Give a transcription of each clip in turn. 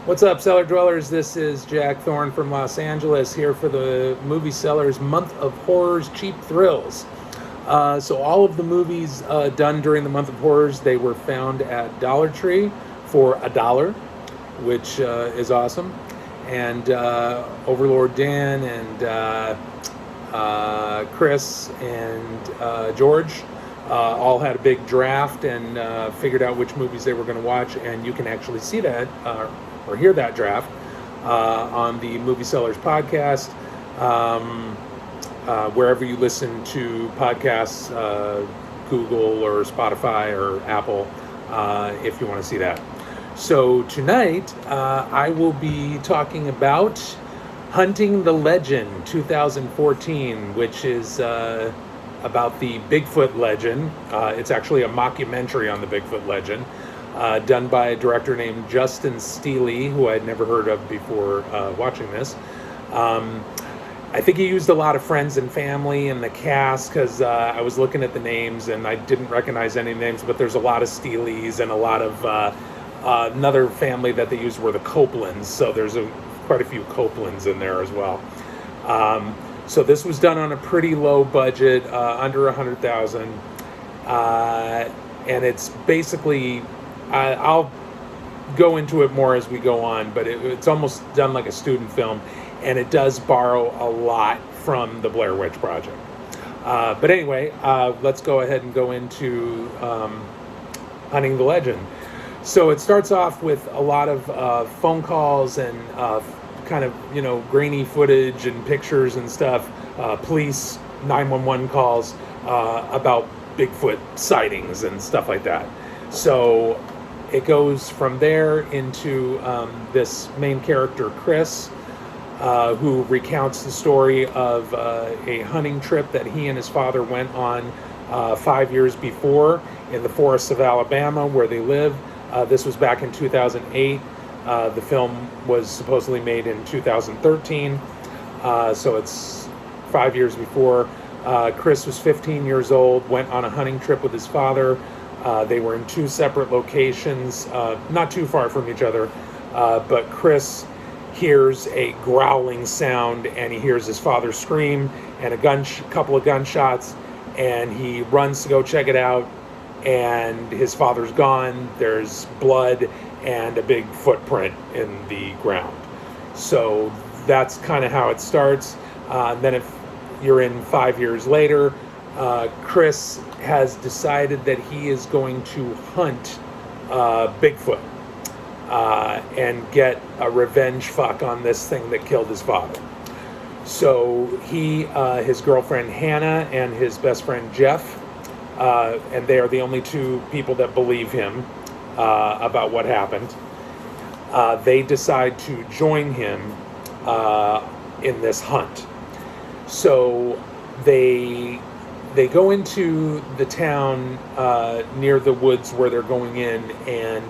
What's up, Cellar Dwellers? This is Jack Thorne from Los Angeles, here for the Movie Sellers Month of Horrors Cheap Thrills. So all of the movies done during the Month of Horrors, they were found at Dollar Tree for $1, which is awesome. And Overlord Dan and Chris and George all had a big draft and figured out which movies they were going to watch, and you can actually see that or hear that draft on the Movie Sellers podcast, wherever you listen to podcasts, Google or Spotify or Apple, if you want to see that. So tonight, I will be talking about Hunting the Legend 2014, which is about the Bigfoot legend. It's actually a mockumentary on the Bigfoot legend, done by a director named Justin Steele, who I'd never heard of before watching this. I think he used a lot of friends and family in the cast, because I was looking at the names and I didn't recognize any names, but there's a lot of Steeles and a lot of another family that they used were the Copelands, so there's quite a few Copelands in there as well. So this was done on a pretty low budget, under $100,000, and it's basically, I'll go into it more as we go on, but it's almost done like a student film, and it does borrow a lot from the Blair Witch Project. But anyway, let's go ahead and go into Hunting the Legend. So it starts off with a lot of phone calls and kind of, grainy footage and pictures and stuff, police 911 calls about Bigfoot sightings and stuff like that. So it goes from there into this main character, Chris, who recounts the story of a hunting trip that he and his father went on 5 years before in the forests of Alabama, where they live. This was back in 2008. The film was supposedly made in 2013, so it's 5 years before. Chris was 15 years old, went on a hunting trip with his father. They were in two separate locations, not too far from each other, but Chris hears a growling sound, and he hears his father scream and a couple of gunshots, and he runs to go check it out, and his father's gone. There's blood and a big footprint in the ground. So that's kind of how it starts. Then if you're in 5 years later, Chris has decided that he is going to hunt Bigfoot and get a revenge fuck on this thing that killed his father. So he, his girlfriend Hannah, and his best friend Jeff, and they are the only two people that believe him about what happened. They decide to join him in this hunt. So they go into the town near the woods where they're going in, and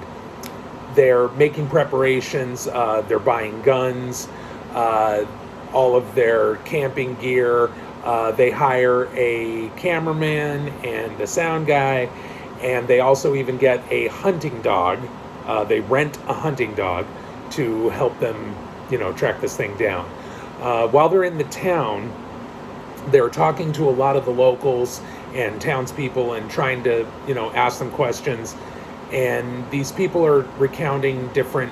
they're making preparations. They're buying guns, all of their camping gear. They hire a cameraman and a sound guy, and they also even get a hunting dog. They rent a hunting dog to help them, track this thing down. While they're in the town, they're talking to a lot of the locals and townspeople and trying to, ask them questions. And these people are recounting different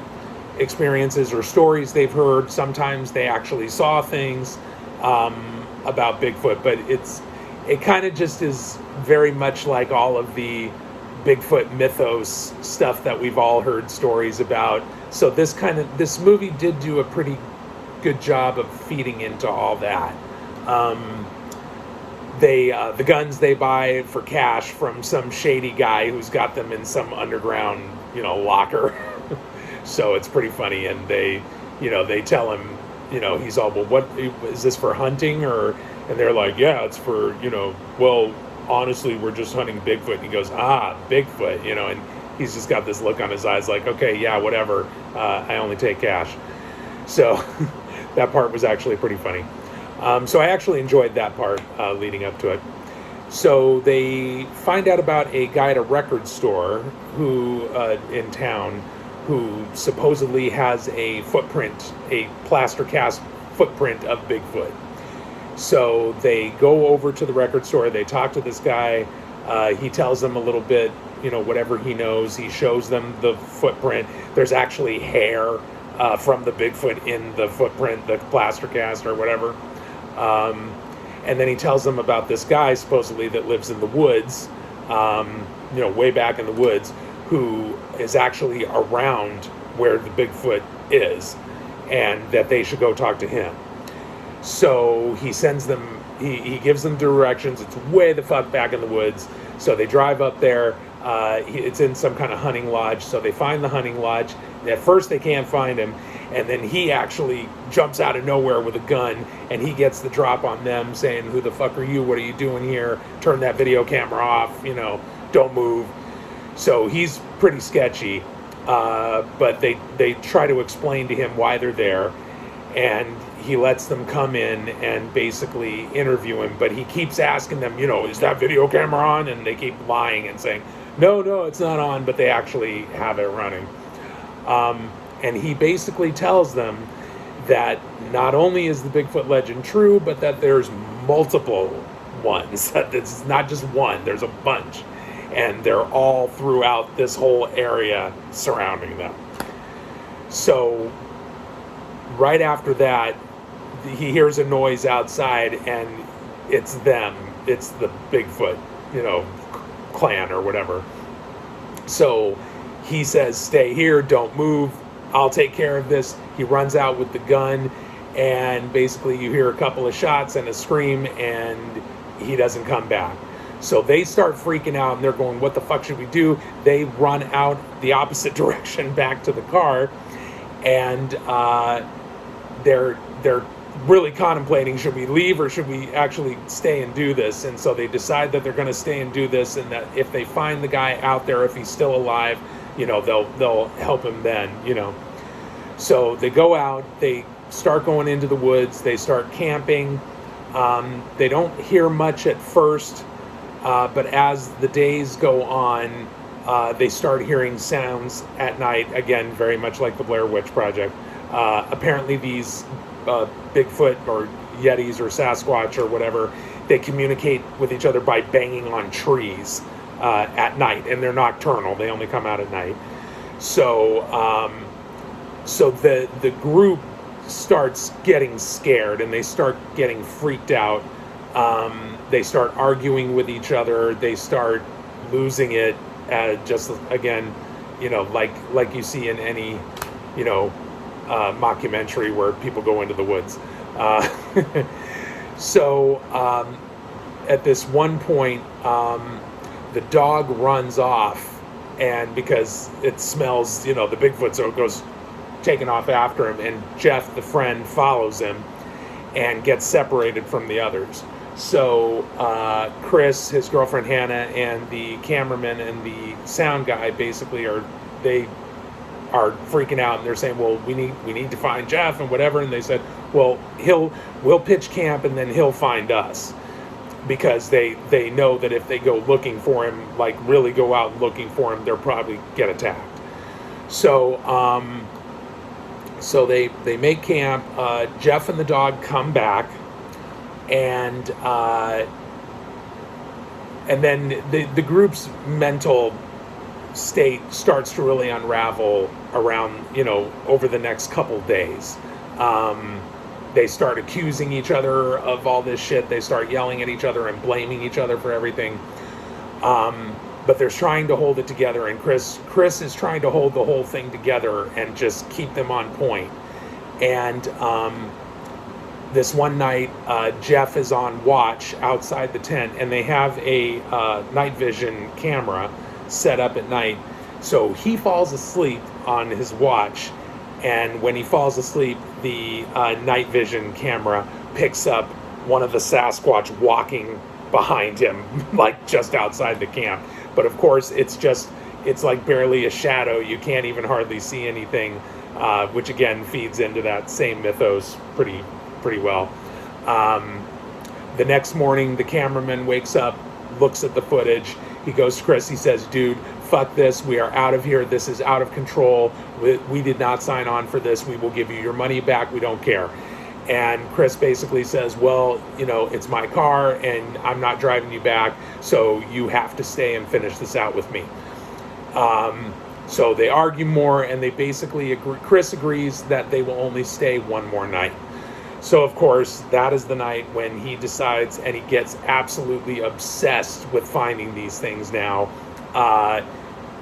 experiences or stories they've heard. Sometimes they actually saw things about Bigfoot, but it kind of just is very much like all of the Bigfoot mythos stuff that we've all heard stories about. So this movie did do a pretty good job of feeding into all that. The guns they buy for cash from some shady guy who's got them in some underground, locker. So it's pretty funny, and they tell him, he's all, well, what is this for hunting? And they're like, yeah, it's for, well, honestly, we're just hunting Bigfoot. And he goes, Bigfoot, and he's just got this look on his eyes like, okay, yeah, whatever. I only take cash. So that part was actually pretty funny. So I actually enjoyed that part leading up to it. So they find out about a guy at a record store who in town who supposedly has a footprint, a plaster cast footprint of Bigfoot. So they go over to the record store, they talk to this guy, he tells them a little bit, whatever he knows, he shows them the footprint. There's actually hair from the Bigfoot in the footprint, the plaster cast or whatever. And then he tells them about this guy supposedly that lives in the woods, way back in the woods, who is actually around where the Bigfoot is, and that they should go talk to him. So he sends them, he gives them directions. It's way the fuck back in the woods. So they drive up there. It's in some kind of hunting lodge. So they find the hunting lodge. At first they can't find him. And then he actually jumps out of nowhere with a gun, and he gets the drop on them saying, "Who the fuck are you? What are you doing here? Turn that video camera off, don't move." So he's pretty sketchy. But they try to explain to him why they're there. And he lets them come in and basically interview him, but he keeps asking them, is that video camera on? And they keep lying and saying, no, it's not on, but they actually have it running. And he basically tells them that not only is the Bigfoot legend true, but that there's multiple ones. That it's not just one, there's a bunch. And they're all throughout this whole area surrounding them. So right after that, he hears a noise outside, and it's them. It's the Bigfoot, clan or whatever. So he says, "Stay here, don't move. I'll take care of this." He runs out with the gun, and basically you hear a couple of shots and a scream, and he doesn't come back. So they start freaking out, and they're going, "What the fuck should we do?" They run out the opposite direction back to the car, and they're really contemplating, should we leave or should we actually stay and do this? And so they decide that they're going to stay and do this, and that if they find the guy out there, if he's still alive, they'll help him then, So they go out, they start going into the woods, they start camping. They don't hear much at first, but as the days go on, they start hearing sounds at night, again, very much like the Blair Witch Project. Apparently these Bigfoot or Yetis or Sasquatch or whatever, they communicate with each other by banging on trees at night, and they're nocturnal. They only come out at night. So the group starts getting scared, and they start getting freaked out. They start arguing with each other. They start losing it. Just again, like you see in any, mockumentary where people go into the woods. So at this one point, the dog runs off, and because it smells, the Bigfoot, so it goes taking off after him, and Jeff, the friend, follows him and gets separated from the others. So Chris, his girlfriend Hannah, and the cameraman and the sound guy basically are freaking out, and they're saying, well, we need to find Jeff and whatever. And they said, well, we'll pitch camp, and then he'll find us, because they know that if they go looking for him, like really go out looking for him, they'll probably get attacked. So they make camp. Jeff and the dog come back, and then the group's mental state starts to really unravel around, over the next couple days. They start accusing each other of all this shit. They start yelling at each other and blaming each other for everything. But they're trying to hold it together, and Chris is trying to hold the whole thing together and just keep them on point. And this one night, Jeff is on watch outside the tent, and they have a night vision camera set up at night. So he falls asleep on his watch, and when he falls asleep, the night vision camera picks up one of the Sasquatch walking behind him, like just outside the camp. But of course, it's like barely a shadow. You can't even hardly see anything, which again feeds into that same mythos pretty well. The next morning, the cameraman wakes up, looks at the footage. He goes to Chris, he says, dude, fuck this, we are out of here, this is out of control, we did not sign on for this, we will give you your money back, we don't care. And Chris basically says, well, it's my car and I'm not driving you back, so you have to stay and finish this out with me. So they argue more, and they basically agree. Chris agrees that they will only stay one more night. So, of course, that is the night when he decides, and he gets absolutely obsessed with finding these things now.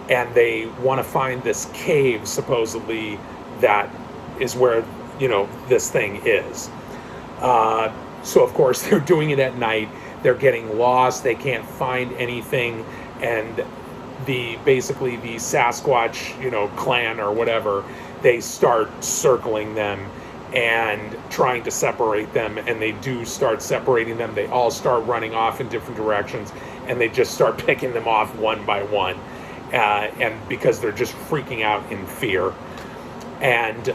And they want to find this cave, supposedly, that is where, this thing is. So, of course, they're doing it at night. They're getting lost. They can't find anything. And basically the Sasquatch, clan or whatever, they start circling them and trying to separate them, and they do start separating them. They all start running off in different directions, and they just start picking them off one by one, and because they're just freaking out in fear. And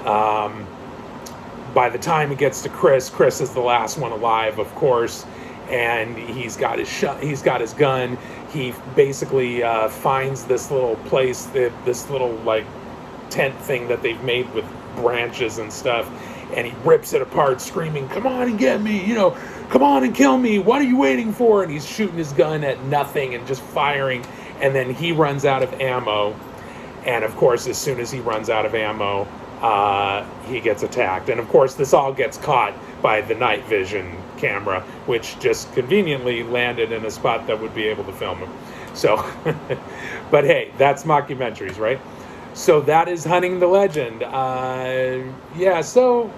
by the time it gets to Chris is the last one alive, of course, and he's got his gun. He basically finds this little place, this little like tent thing that they've made with branches and stuff, and he rips it apart, screaming, "Come on and get me, come on and kill me, what are you waiting for?" And he's shooting his gun at nothing and just firing, and then he runs out of ammo. And of course, as soon as he runs out of ammo, he gets attacked. And of course, this all gets caught by the night vision camera, which just conveniently landed in a spot that would be able to film him. So, but hey, that's mockumentaries, right? So that is Hunting the Legend. Yeah, so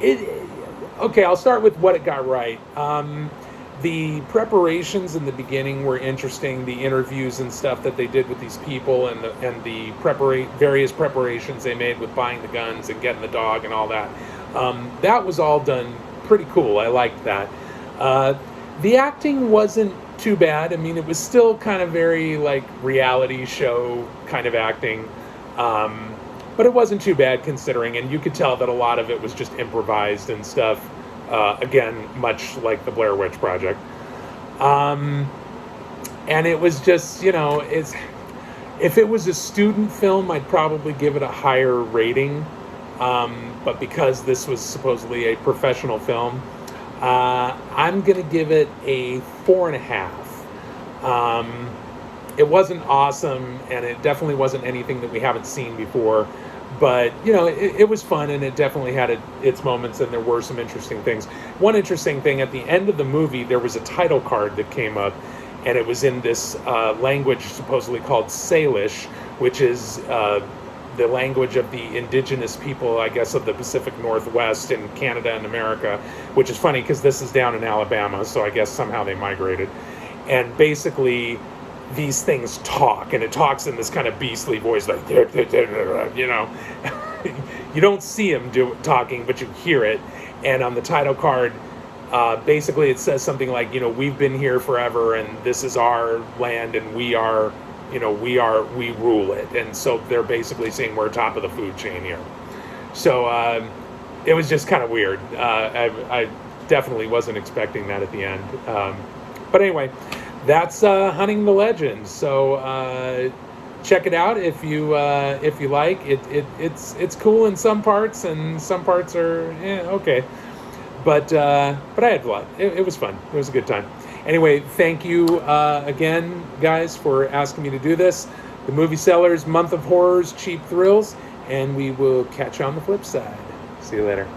okay, I'll start with what it got right. The preparations in the beginning were interesting. The interviews and stuff that they did with these people, and the various preparations they made with buying the guns and getting the dog and all that. That was all done pretty cool. I liked that. The acting wasn't too bad. I mean, it was still kind of very like reality show kind of acting, but it wasn't too bad considering. And you could tell that a lot of it was just improvised and stuff. Again, much like the Blair Witch Project. And it was just, if it was a student film, I'd probably give it a higher rating. But because this was supposedly a professional film, I'm going to give it a 4.5. It wasn't awesome, and it definitely wasn't anything that we haven't seen before. But, it was fun, and it definitely had its moments, and there were some interesting things. One interesting thing, at the end of the movie, there was a title card that came up, and it was in this language supposedly called Salish, which is the language of the indigenous people, I guess, of the Pacific Northwest in Canada and America, which is funny because this is down in Alabama, so I guess somehow they migrated. And basically, these things talk, and it talks in this kind of beastly voice, like, you don't see them talking, but you hear it. And on the title card, basically it says something like, we've been here forever, and this is our land, and we rule it. And so they're basically saying we're top of the food chain here. So it was just kind of weird. I definitely wasn't expecting that at the end. But anyway, that's Hunting the Legend. So check it out if you like. It's cool in some parts, and some parts are okay. But I had fun. It was fun. It was a good time. Anyway, thank you again, guys, for asking me to do this. The Movie Sellers, Month of Horrors, Cheap Thrills, and we will catch you on the flip side. See you later.